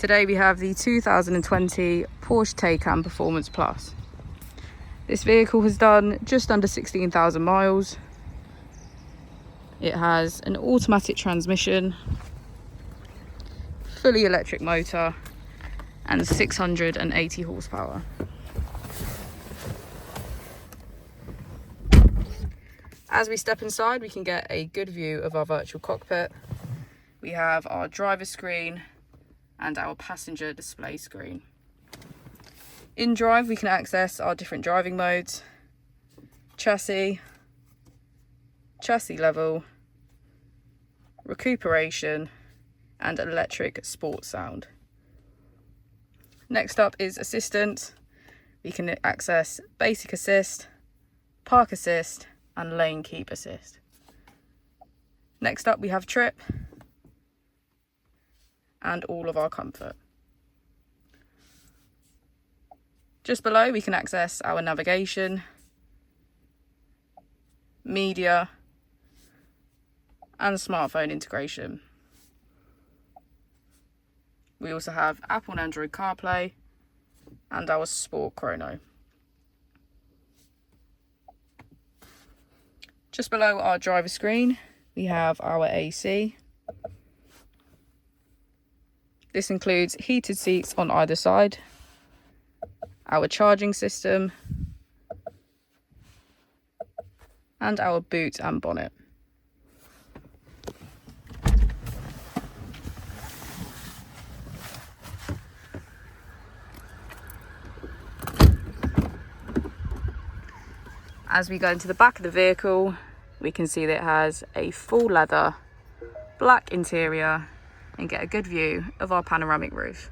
Today we have the 2020 Porsche Taycan Performance Plus. This vehicle has done just under 16,000 miles. It has an automatic transmission, fully electric motor and 680 horsepower. As we step inside, we can get a good view of our virtual cockpit. We have our driver screen and our passenger display screen. In drive, we can access our different driving modes: chassis level, recuperation, and electric sport sound. Next up is assistant. We can access basic assist, park assist, and lane keep assist. Next up we have trip and all of our comfort. Just below we can access our navigation, media, and smartphone integration. We also have Apple and Android CarPlay and our Sport Chrono. Just below our driver screen, we have our AC. This includes heated seats on either side, our charging system, and our boot and bonnet. As we go into the back of the vehicle, we can see that it has a full leather, black interior, and get a good view of our panoramic roof.